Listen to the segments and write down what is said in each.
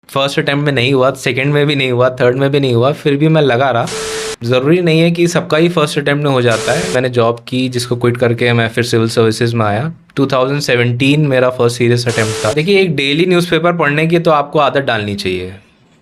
First attempt में नहीं हुआ, सेकंड में भी नहीं हुआ, थर्ड में भी नहीं हुआ, फिर भी मैं लगा रहा। ज़रूरी नहीं है कि सबका ही फर्स्ट अटैम्प्ट में हो जाता है। मैंने जॉब की, जिसको क्विट करके मैं फिर सिविल सर्विसेज में आया। 2017 मेरा फर्स्ट सीरियस अटैम्प्ट था। देखिए, एक डेली न्यूज़पेपर पढ़ने की तो आपको आदत डालनी चाहिए,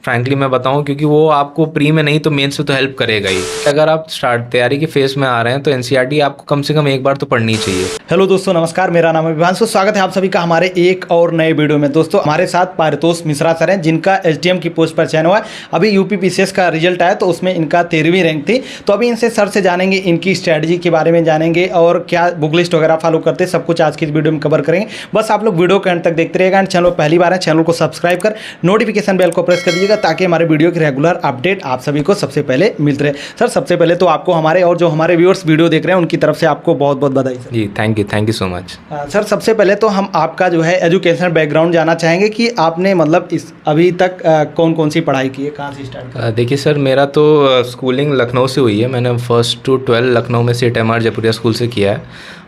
फ्रैंकली मैं बताऊं, क्योंकि वो आपको प्री में नहीं तो मेंस में तो हेल्प करेगा ही। अगर आप तैयारी के फेज में आ रहे हैं तो एनसीईआरटी आपको कम से कम एक बार तो पढ़नी चाहिए। हेलो दोस्तों, नमस्कार। मेरा नाम है विभांशु। स्वागत है आप सभी का हमारे एक और नए वीडियो में। दोस्तों, हमारे साथ पारितोष मिश्रा सर हैं, जिनका एसडीएम की पोस्ट पर चयन हुआ है। अभी यूपीपीसीएस का रिजल्ट आया तो उसमें इनका 13वीं रैंक थी। तो अभी इनसे सर से जानेंगे, इनकी स्ट्रैटेजी के बारे में जानेंगे और क्या बुक लिस्ट वगैरह फॉलो करते हैं, सब कुछ आज की इस वीडियो में कवर करेंगे। बस आप लोग वीडियो के अंत तक देखते रहेगा। एंड चैनल पहली बार है, चैनल को सब्सक्राइब कर नोटिफिकेशन बेल को प्रेस कर दीजिएगा, ताकि हमारे वीडियो रेगुलर अपडेट आप सभी को सबसे पहले मिलते रहे। सर, सबसे पहले तो आपको हमारे और जो हमारे व्यूअर्स वीडियो देख रहे हैं उनकी तरफ से आपको बहुत बहुत बधाई सर। जी, thank you so much. Sir, सबसे पहले तो हम आपका जो है एजुकेशन बैकग्राउंड जानना चाहेंगे कि आपने मतलब इस अभी तक कौन कौन सी पढ़ाई की है, कहाँ से स्टार्ट किया? देखिए सर, मेरा तो स्कूलिंग लखनऊ से हुई है। मैंने फर्स्ट टू 12 लखनऊ में CTMR जयपुरिया स्कूल से किया है।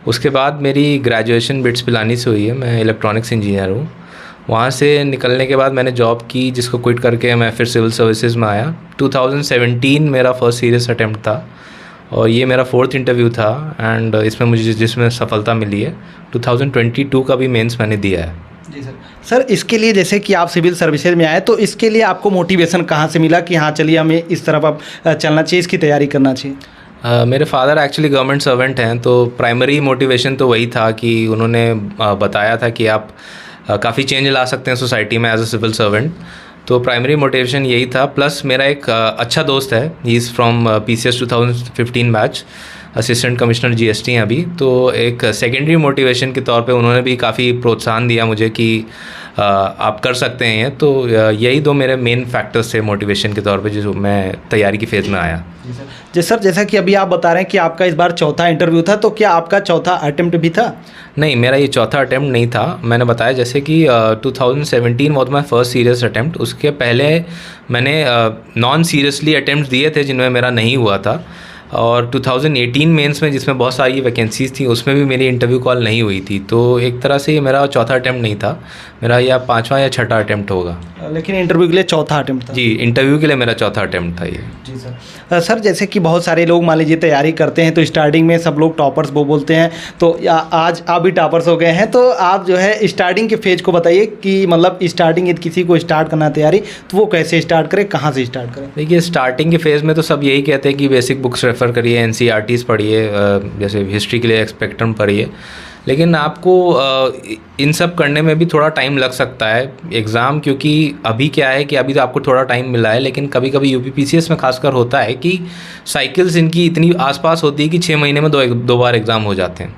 उसके बाद मेरी ग्रेजुएशन बिट्स पिलानी से हुई है। मैं इलेक्ट्रॉनिक्स इंजीनियर हूँ। वहाँ से निकलने के बाद मैंने जॉब की, जिसको क्विट करके मैं फिर सिविल सर्विसेज में आया। 2017 मेरा फर्स्ट सीरियस अटैम्प्ट था और ये मेरा 4th इंटरव्यू था। एंड इसमें मुझे जिसमें सफलता मिली है। 2022 का भी मेंस मैंने दिया है। जी सर। सर, इसके लिए जैसे कि आप सिविल सर्विसेज में आए, तो इसके लिए आपको मोटिवेशन कहाँ से मिला कि हाँ चलिए हमें इस तरफ अब चलना चाहिए, इसकी तैयारी करना चाहिए? मेरे फादर एक्चुअली गवर्नमेंट सर्वेंट हैं, तो प्राइमरी मोटिवेशन तो वही था कि उन्होंने बताया था कि आप काफ़ी चेंज ला सकते हैं सोसाइटी में एज अ सिविल सर्वेंट। तो प्राइमरी मोटिवेशन यही था। प्लस मेरा एक अच्छा दोस्त है, he is from PCS 2015 batch, assistant commissioner GST हैं अभी। तो एक सेकेंडरी मोटिवेशन के तौर पे उन्होंने भी काफ़ी प्रोत्साहन दिया मुझे कि आप कर सकते हैं। तो यही दो मेरे मेन फैक्टर्स थे मोटिवेशन के तौर पे, जो मैं तैयारी की फेज़ में आया। जी सर, जैसा कि अभी आप बता रहे हैं कि आपका इस बार चौथा इंटरव्यू था, तो क्या आपका चौथा अटेम्प्ट भी था? नहीं, मेरा ये चौथा अटेम्प्ट नहीं था। मैंने बताया जैसे कि 2017 was my first serious attempt. उसके पहले मैंने नॉन सीरियसली अटेम्प्ट दिए थे, जिनमें मेरा नहीं हुआ था। और 2018 मेंस में, जिसमें बहुत सारी वैकेंसीज़ थी, उसमें भी मेरी इंटरव्यू कॉल नहीं हुई थी। तो एक तरह से ये मेरा चौथा अटेम्प्ट नहीं था, मेरा या 5वां या 6ठा अटेम्प्ट होगा। लेकिन इंटरव्यू के लिए चौथा अटेम्प्ट था? जी, इंटरव्यू के लिए मेरा चौथा अटेम्प्ट था ये। जी सर। सर, जैसे कि बहुत सारे लोग मान लीजिए तैयारी करते हैं तो स्टार्टिंग में सब लोग टॉपर्स वो बोलते हैं, तो आज आप भी टॉपर्स हो गए हैं, तो आप जो है स्टार्टिंग के फेज को बताइए कि मतलब स्टार्टिंग किसी को स्टार्ट करना तैयारी, तो वो कैसे स्टार्ट करें, कहाँ से स्टार्ट करें? देखिए, स्टार्टिंग के फेज़ में तो सब यही कहते हैं कि बेसिक बुक्स रेफ़र करिए, NCERTs पढ़िए, जैसे हिस्ट्री के लिए स्पेक्ट्रम पढ़िए। लेकिन आपको इन सब करने में भी थोड़ा टाइम लग सकता है एग्ज़ाम, क्योंकि अभी क्या है कि अभी तो आपको थोड़ा टाइम मिला है, लेकिन कभी कभी UPPCS में खासकर होता है कि साइकिल्स इनकी इतनी आसपास होती है कि 6 महीने में दो बार एग्ज़ाम हो जाते हैं।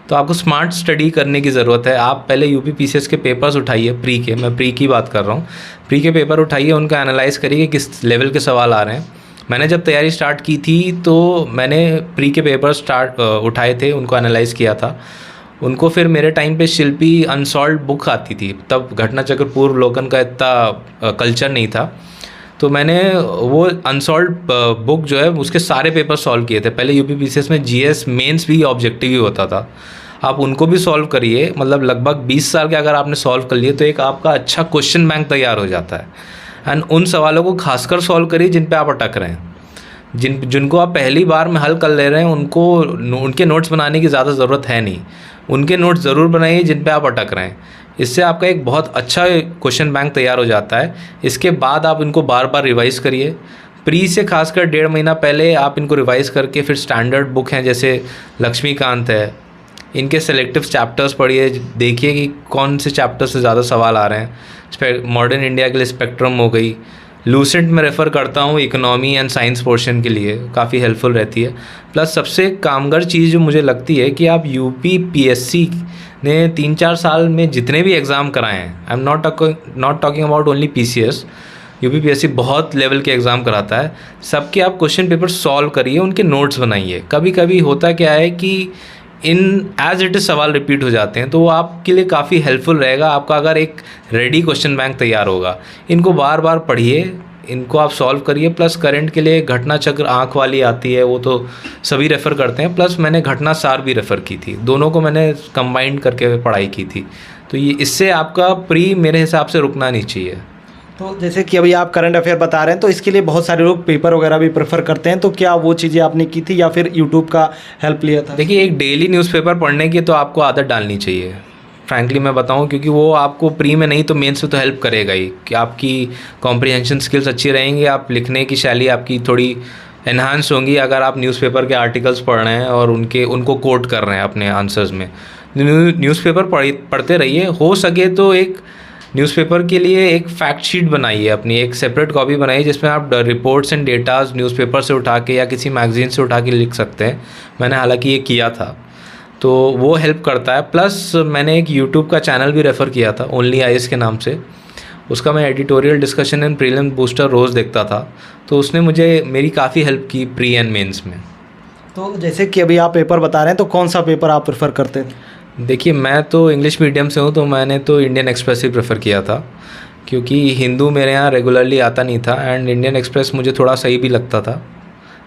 तो आपको स्मार्ट स्टडी करने की ज़रूरत है। आप पहले UPPCS के पेपर्स उठाइए, मैं प्री की बात कर रहा हूँ। प्री के पेपर उठाइए, उनका एनालाइज़ करिए किस लेवल के सवाल आ रहे हैं। मैंने जब तैयारी स्टार्ट की थी तो मैंने प्री के पेपर उठाए थे, उनको एनालाइज़ किया था। उनको फिर मेरे टाइम पे शिल्पी अनसॉल्व बुक आती थी, तब घटनाचक्र पूर्वावलोकन का इतना कल्चर नहीं था। तो मैंने वो अनसॉल्व बुक जो है उसके सारे पेपर सॉल्व किए थे। पहले UPPCS में GS मेंस भी ऑब्जेक्टिव ही होता था, आप उनको भी सॉल्व करिए। मतलब लगभग 20 साल के अगर आपने सॉल्व कर लिए तो एक आपका अच्छा क्वेश्चन बैंक तैयार हो जाता है। एंड उन सवालों को खासकर सॉल्व करिए जिन पे आप अटक रहे हैं, जिनको आप पहली बार में हल कर ले रहे हैं, उनके नोट्स बनाने की ज़्यादा ज़रूरत है नहीं। उनके नोट्स ज़रूर बनाइए जिन पे आप अटक रहे हैं। इससे आपका एक बहुत अच्छा क्वेश्चन बैंक तैयार हो जाता है। इसके बाद आप इनको बार बार रिवाइज़ करिए। प्री से खासकर 1.5 महीना पहले आप इनको रिवाइज़ करके फिर स्टैंडर्ड बुक हैं जैसे लक्ष्मीकांत है, इनके सेलेक्टिव चैप्टर्स पढ़िए, देखिए कि कौन से चैप्टर से ज़्यादा सवाल आ रहे हैं। मॉडर्न इंडिया के लिए स्पेक्ट्रम हो गई। लूसेंट में रेफ़र करता हूँ इकोनॉमी एंड साइंस पोर्शन के लिए, काफ़ी हेल्पफुल रहती है। प्लस सबसे कामगर चीज़ जो मुझे लगती है कि आप UPPSC ने 3-4 साल में जितने भी एग्ज़ाम कराए हैं, I am not talking about only PCS, UPPSC बहुत लेवल के एग्ज़ाम कराता है। सबके आप क्वेश्चन पेपर सॉल्व करिए, उनके नोट्स बनाइए। कभी कभी होता क्या है कि एज इट इज़ सवाल रिपीट हो जाते हैं, तो वो आपके लिए काफ़ी हेल्पफुल रहेगा। आपका अगर एक रेडी क्वेश्चन बैंक तैयार होगा, इनको बार बार पढ़िए, इनको आप सॉल्व करिए। प्लस करंट के लिए घटना चक्र आँख वाली आती है, वो तो सभी रेफ़र करते हैं। प्लस मैंने घटना सार भी रेफ़र की थी, दोनों को मैंने कंबाइंड करके पढ़ाई की थी। तो ये इससे आपका प्री मेरे हिसाब से रुकना नहीं चाहिए। तो जैसे कि अभी आप करंट अफेयर बता रहे हैं, तो इसके लिए बहुत सारे लोग पेपर वगैरह भी प्रेफर करते हैं, तो क्या वो चीज़ें आपने की थी या फिर यूट्यूब का हेल्प लिया था? देखिए, एक डेली न्यूज़पेपर पढ़ने की तो आपको आदत डालनी चाहिए, फ्रैंकली मैं बताऊं, क्योंकि वो आपको प्री में नहीं तो मेंस में तो हेल्प करेगा ही कि आपकी कॉम्प्रिहेंशन स्किल्स अच्छी रहेंगी, आप लिखने की शैली आपकी थोड़ी एनहांस होंगी अगर आप न्यूज़पेपर के आर्टिकल्स पढ़ रहे हैं और उनको कोट कर रहे हैं अपने आंसर्स में। न्यूज़पेपर पढ़ते रहिए, हो सके तो एक न्यूज़पेपर के लिए एक फैक्ट शीट बनाइए, अपनी एक सेपरेट कॉपी बनाइए जिसमें आप रिपोर्ट्स एंड डेटाज न्यूज़पेपर से उठा के या किसी मैगजीन से उठा के लिख सकते हैं। मैंने हालांकि ये किया था, तो वो हेल्प करता है। प्लस मैंने एक यूट्यूब का चैनल भी रेफ़र किया था, ओनली आईएएस के नाम से। उसका मैं editorial discussion and prelim booster रोज़ देखता था, तो उसने मेरी काफ़ी हेल्प की प्री एंड मेंस में। तो जैसे कि अभी आप पेपर बता रहे हैं, तो कौन सा पेपर आप प्रेफर करते थे? देखिए, मैं तो इंग्लिश मीडियम से हूँ, तो मैंने तो इंडियन एक्सप्रेस ही प्रेफर किया था, क्योंकि हिंदू मेरे यहाँ रेगुलरली आता नहीं था एंड इंडियन एक्सप्रेस मुझे थोड़ा सही भी लगता था,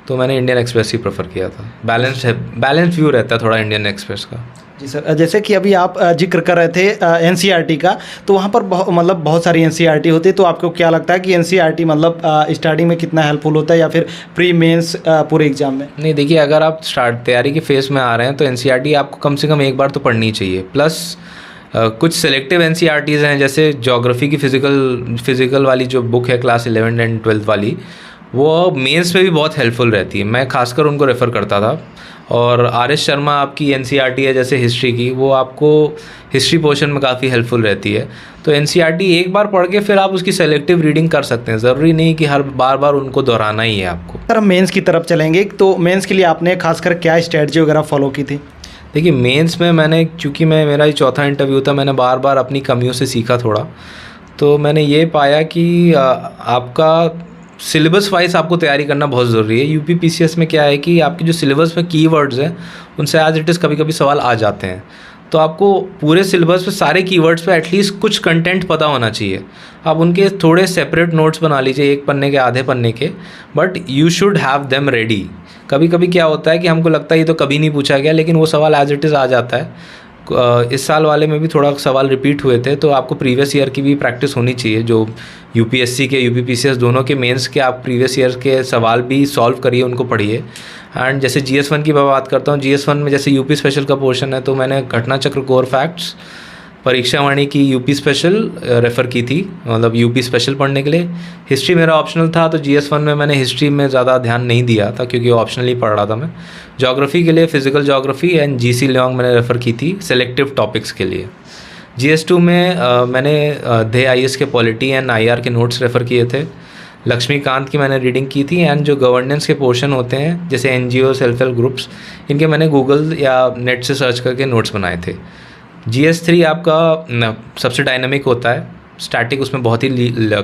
तो मैंने इंडियन एक्सप्रेस ही प्रेफर किया था। बैलेंस व्यू रहता है थोड़ा इंडियन एक्सप्रेस का। जी सर, जैसे कि अभी आप जिक्र कर रहे थे एनसीईआरटी का, तो वहाँ पर बहुत सारी एनसीईआरटी होती है, तो आपको क्या लगता है कि एनसीईआरटी मतलब स्टार्टिंग में कितना हेल्पफुल होता है या फिर प्री मेंस पूरे एग्जाम में? नहीं, देखिए, अगर आप तैयारी के फेज़ में आ रहे हैं तो एनसीईआरटी आपको कम से कम एक बार तो पढ़नी चाहिए। प्लस कुछ सेलेक्टिव एनसीईआरटीज़ हैं, जैसे ज्योग्राफी की फिज़िकल वाली जो बुक है क्लास 11 एंड 12 वाली, वो मेंस में भी बहुत हेल्पफुल रहती है, मैं खासकर उनको रेफ़र करता था। और आर.एस. शर्मा आपकी एनसीईआरटी है जैसे हिस्ट्री की, वो आपको हिस्ट्री पोर्शन में काफ़ी हेल्पफुल रहती है। तो एनसीईआरटी एक बार पढ़ के फिर आप उसकी सेलेक्टिव रीडिंग कर सकते हैं, ज़रूरी नहीं कि हर बार उनको दोहराना ही है आपको। सर, हम मेंस की तरफ चलेंगे, तो मेंस के लिए आपने खासकर क्या स्ट्रेटजी वगैरह फॉलो की थी? देखिए, मेंस में चूँकि मेरा ही चौथा इंटरव्यू था, मैंने बार अपनी कमियों से सीखा थोड़ा। तो मैंने ये पाया कि आपका सिलेबस वाइज आपको तैयारी करना बहुत ज़रूरी है। यूपीपीसीएस में क्या है कि आपके जो सिलेबस में कीवर्ड्स हैं, उनसे एज इट इज़ कभी सवाल आ जाते हैं, तो आपको पूरे सिलेबस पे सारे कीवर्ड्स पे एटलीस्ट कुछ कंटेंट पता होना चाहिए। आप उनके थोड़े सेपरेट नोट्स बना लीजिए, एक पन्ने के आधे पन्ने के, but you should have them ready. कभी क्या होता है कि हमको लगता है ये तो कभी नहीं पूछा गया, लेकिन वो सवाल एज इट इज़ आ जाता है। इस साल वाले में भी थोड़ा सवाल रिपीट हुए थे, तो आपको प्रीवियस ईयर की भी प्रैक्टिस होनी चाहिए। जो यूपीएससी के यूपीपीसीएस दोनों के मेंस के आप प्रीवियस ईयर के सवाल भी सॉल्व करिए, उनको पढ़िए। एंड जैसे GS1 की मैं बात करता हूँ, GS1 में जैसे यूपी स्पेशल का पोर्शन है, तो मैंने घटना चक्र, कोर फैक्ट्स, परीक्षावाणी की यूपी स्पेशल रेफ़र की थी, मतलब यूपी स्पेशल पढ़ने के लिए। हिस्ट्री मेरा ऑप्शनल था, तो GS1 में मैंने हिस्ट्री में ज़्यादा ध्यान नहीं दिया था, क्योंकि ऑप्शनली पढ़ रहा था मैं। ज्योग्राफी के लिए physical geography and GC Leong मैंने रेफ़र की थी सेलेक्टिव टॉपिक्स के लिए। GS2 में मैंने दे IAS के पॉलिटी एंड IR के नोट्स रेफ़र किए थे। लक्ष्मीकांत की मैंने रीडिंग की थी, एंड जो गवर्नेंस के पोर्शन होते हैं जैसे NGO, सेल्फ हेल्प ग्रुप्स, इनके मैंने गूगल या नेट से सर्च करके नोट्स बनाए थे। GS3 आपका सबसे डायनामिक होता है, स्टैटिक उसमें बहुत ही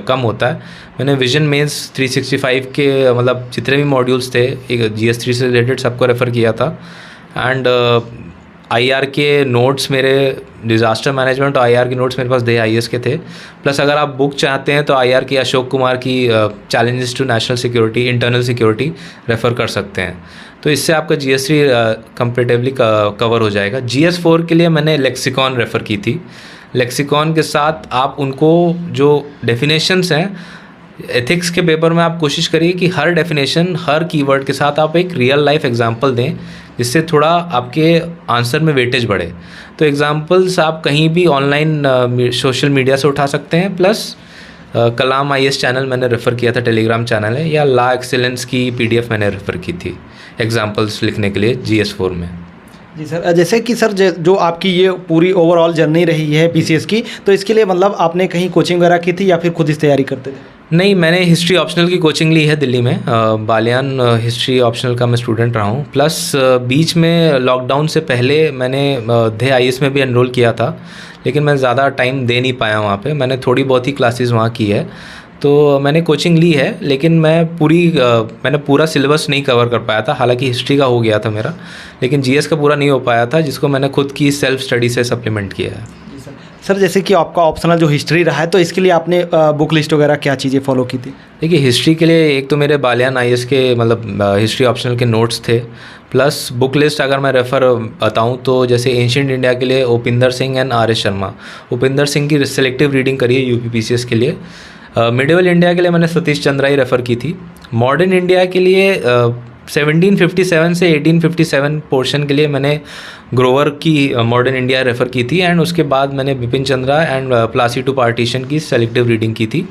कम होता है। मैंने विजन मेंस 365 के मतलब जितने भी मॉड्यूल्स थे GS3 से रिलेटेड सबको रेफ़र किया था। एंड IR के नोट्स मेरे डिज़ास्टर मैनेजमेंट और IR के नोट्स मेरे पास दे IAS के थे। प्लस अगर आप बुक चाहते हैं तो IR की अशोक कुमार की challenges to national security, internal security refer कर सकते हैं। तो इससे आपका GS3 कंपेरेटिवली कवर हो जाएगा। GS4 के लिए मैंने लेक्सिकॉन रेफ़र की थी। लेक्सिकॉन के साथ आप उनको जो डेफिनेशंस हैं, एथिक्स के पेपर में आप कोशिश करिए कि हर डेफिनेशन, हर कीवर्ड के साथ आप एक रियल लाइफ एग्जांपल दें, जिससे थोड़ा आपके आंसर में वेटेज बढ़े। तो एग्जांपल्स आप कहीं भी ऑनलाइन सोशल मीडिया से उठा सकते हैं। प्लस कलाम IAS चैनल मैंने रेफ़र किया था, टेलीग्राम चैनल है, या लॉ एक्सीलेंस की PDF मैंने रेफ़र की थी एग्जांपल्स लिखने के लिए GS4 में। जी सर, जैसे कि सर जो आपकी ये पूरी ओवरऑल जर्नी रही है PCS की, तो इसके लिए मतलब आपने कहीं कोचिंग वगैरह की थी या फिर खुद इस तैयारी करते थे? नहीं, मैंने हिस्ट्री ऑप्शनल की कोचिंग ली है दिल्ली में। बालियान हिस्ट्री ऑप्शनल का मैं स्टूडेंट रहा हूँ। प्लस बीच में लॉकडाउन से पहले मैंने दे IAS में भी एनरोल किया था, लेकिन मैं ज़्यादा टाइम दे नहीं पाया वहाँ पे। मैंने थोड़ी बहुत ही क्लासेस वहाँ की है, तो मैंने कोचिंग ली है, लेकिन मैंने पूरा सिलेबस नहीं कवर कर पाया था। हालांकि हिस्ट्री का हो गया था मेरा, लेकिन GS का पूरा नहीं हो पाया था, जिसको मैंने खुद की सेल्फ स्टडी से सप्लीमेंट किया है। सर, जैसे कि आपका ऑप्शनल जो हिस्ट्री रहा है, तो इसके लिए आपने बुक लिस्ट वगैरह क्या चीज़ें फॉलो की थी? देखिए, हिस्ट्री के लिए एक तो मेरे बालियान IAS के मतलब हिस्ट्री ऑप्शनल के नोट्स थे। प्लस बुक लिस्ट अगर मैं रेफ़र बताऊं तो जैसे एंशिएंट इंडिया के लिए उपिंदर सिंह एंड R.S. शर्मा। उपिंदर सिंह की सिलेक्टिव रीडिंग करिए UPPCS के लिए। मिडिवल इंडिया के लिए मैंने सतीश चंद्रा ही रेफ़र की थी। मॉडर्न इंडिया के लिए 1757 से 1857 पोर्शन के लिए मैंने ग्रोवर की मॉडर्न इंडिया रेफ़र की थी, एंड उसके बाद मैंने Bipin Chandra and Plassey to Partition की सेलेक्टिव रीडिंग की थी।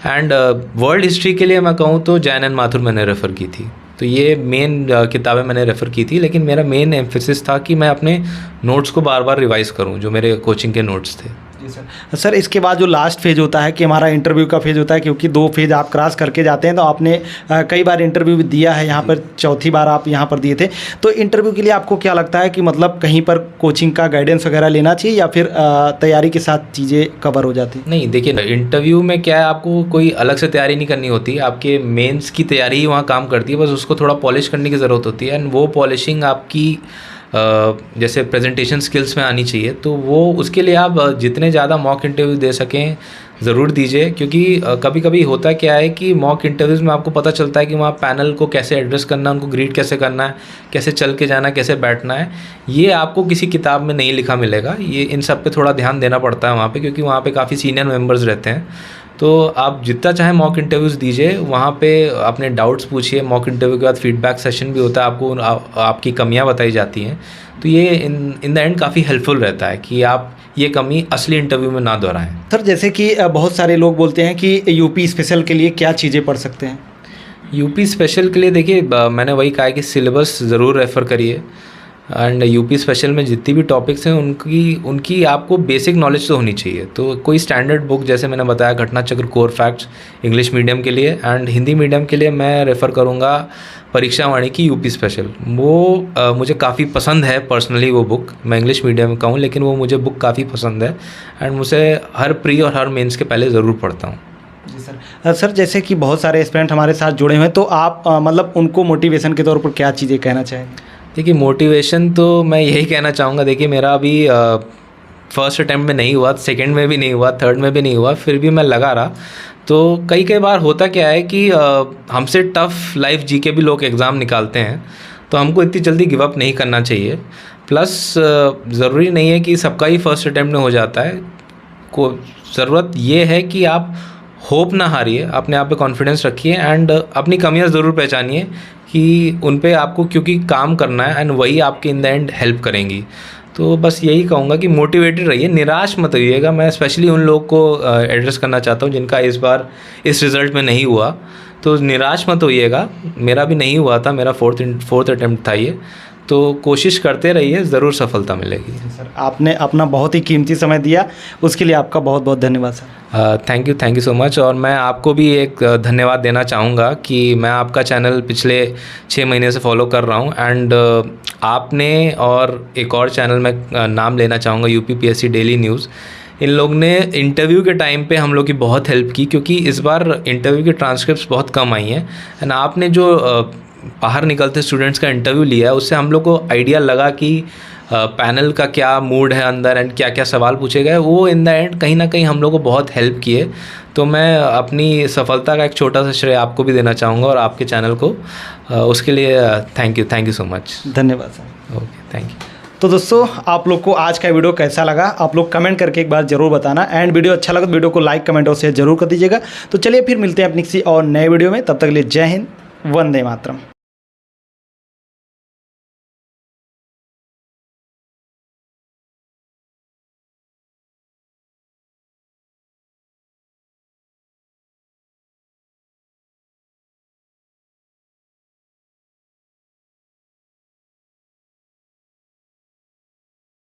एंड वर्ल्ड हिस्ट्री के लिए मैं कहूँ तो जैन एंड माथुर मैंने रेफ़र की थी। तो ये मेन किताबें मैंने रेफ़र की थी, लेकिन मेरा मेन एम्फेसिस था कि मैं अपने नोट्स को बार बार रिवाइज़ करूँ, जो मेरे कोचिंग के नोट्स थे। जी सर। सर, इसके बाद जो लास्ट फेज़ होता है कि हमारा इंटरव्यू का फेज़ होता है, क्योंकि 2 फेज़ आप क्रॉस करके जाते हैं, तो आपने कई बार इंटरव्यू भी दिया है, यहाँ पर चौथी बार आप यहाँ पर दिए थे। तो इंटरव्यू के लिए आपको क्या लगता है कि मतलब कहीं पर कोचिंग का गाइडेंस वगैरह लेना चाहिए या फिर तैयारी के साथ चीज़ें कवर हो जाती? नहीं, देखिए इंटरव्यू में क्या है, आपको कोई अलग से तैयारी नहीं करनी होती, आपके मेंस की तैयारी ही वहाँ काम करती है, बस उसको थोड़ा पॉलिश करने की ज़रूरत होती है। एंड वो पॉलिशिंग आपकी जैसे प्रेजेंटेशन स्किल्स में आनी चाहिए, तो वो उसके लिए आप जितने ज़्यादा मॉक इंटरव्यू दे सकें ज़रूर दीजिए, क्योंकि कभी कभी होता क्या है कि मॉक इंटरव्यूज़ में आपको पता चलता है कि वहाँ पैनल को कैसे एड्रेस करना है, उनको ग्रीट कैसे करना है, कैसे चल के जाना है, कैसे बैठना है, ये आपको किसी किताब में नहीं लिखा मिलेगा। ये इन सब पे थोड़ा ध्यान देना पड़ता है वहाँ पे, क्योंकि वहाँ पे काफ़ी सीनियर मेंबर्स रहते हैं। तो आप जितना चाहे मॉक इंटरव्यूज़ दीजिए, वहाँ पे अपने डाउट्स पूछिए। मॉक इंटरव्यू के बाद फीडबैक सेशन भी होता है, आपको आपकी कमियाँ बताई जाती हैं। तो ये इन द एंड काफ़ी हेल्पफुल रहता है कि आप ये कमी असली इंटरव्यू में ना दोहराएं। सर, जैसे कि बहुत सारे लोग बोलते हैं कि यूपी स्पेशल के लिए क्या चीज़ें पढ़ सकते हैं? यूपी स्पेशल के लिए देखिए, मैंने वही कहा है कि सिलेबस ज़रूर रेफ़र करिए, एंड यूपी स्पेशल में जितनी भी टॉपिक्स हैं उनकी आपको बेसिक नॉलेज तो होनी चाहिए। तो कोई स्टैंडर्ड बुक, जैसे मैंने बताया घटना चक्र कोर फैक्ट्स इंग्लिश मीडियम के लिए, एंड हिंदी मीडियम के लिए मैं रेफ़र करूँगा परीक्षा वाणी की यूपी स्पेशल। वो मुझे काफ़ी पसंद है पर्सनली वो बुक। मैं इंग्लिश मीडियम का हूँ, लेकिन वो मुझे बुक काफ़ी पसंद है, एंड मुझे हर प्री और हर मेंस के पहले ज़रूर पढ़ता हूँ। जी सर। सर, जैसे कि बहुत सारे एस्पिरेंट हमारे साथ जुड़े हुए हैं, तो आप मतलब उनको मोटिवेशन के तौर पर क्या चीज़ें कहना चाहेंगे? देखिए, मोटिवेशन तो मैं यही कहना चाहूँगा। देखिए, मेरा अभी फर्स्ट अटैम्प्ट में नहीं हुआ, सेकंड में भी नहीं हुआ, थर्ड में भी नहीं हुआ, फिर भी मैं लगा रहा। तो कई बार होता क्या है कि हमसे टफ़ लाइफ जी के भी लोग एग्ज़ाम निकालते हैं, तो हमको इतनी जल्दी गिव अप नहीं करना चाहिए। प्लस ज़रूरी नहीं है कि सबका ही फर्स्ट अटैम्प्ट में हो जाता है। ज़रूरत ये है कि आप होप ना हारिए, अपने आप पे कॉन्फिडेंस रखिए, एंड अपनी कमियां ज़रूर पहचानिए कि उन पे आपको क्योंकि काम करना है, एंड वही आपके इन द एंड हेल्प करेंगी। तो बस यही कहूँगा कि मोटिवेटेड रहिए, निराश मत होइएगा। मैं स्पेशली उन लोग को एड्रेस करना चाहता हूँ जिनका इस बार इस रिज़ल्ट में नहीं हुआ, तो निराश मत होइएगा। मेरा भी नहीं हुआ था, मेरा फोर्थ अटैम्प्ट था ये। तो कोशिश करते रहिए, ज़रूर सफलता मिलेगी। सर, आपने अपना बहुत ही कीमती समय दिया, उसके लिए आपका बहुत बहुत धन्यवाद sir. Thank you so much. और मैं आपको भी एक धन्यवाद देना चाहूँगा कि मैं आपका चैनल पिछले 6 महीने से फॉलो कर रहा हूँ, एंड आपने और एक और चैनल में नाम लेना चाहूँगा, UPPSC डेली न्यूज़। इन लोग ने इंटरव्यू के टाइम पे हम लोग की बहुत हेल्प की, क्योंकि इस बार इंटरव्यू के ट्रांसक्रिप्ट्स बहुत कम आई हैं, एंड आपने जो बाहर निकलते स्टूडेंट्स का इंटरव्यू लिया है, उससे हम लोग को आइडिया लगा कि पैनल का क्या मूड है अंदर, एंड क्या क्या सवाल पूछे गए। वो इन द एंड कहीं ना कहीं हम लोग को बहुत हेल्प किए। तो मैं अपनी सफलता का एक छोटा सा श्रेय आपको भी देना चाहूँगा, और आपके चैनल को। उसके लिए थैंक यू सो मच। धन्यवाद सर। Okay, thank you. तो दोस्तों, आप लोग को आज का वीडियो कैसा लगा, आप लोग कमेंट करके एक बार ज़रूर बताना, एंड वीडियो अच्छा लगा तो वीडियो को लाइक, कमेंट और शेयर जरूर कर दीजिएगा। तो चलिए फिर मिलते हैं अपनी किसी और नए वीडियो में, तब तक के लिए जय हिंद, वंदे मातरम।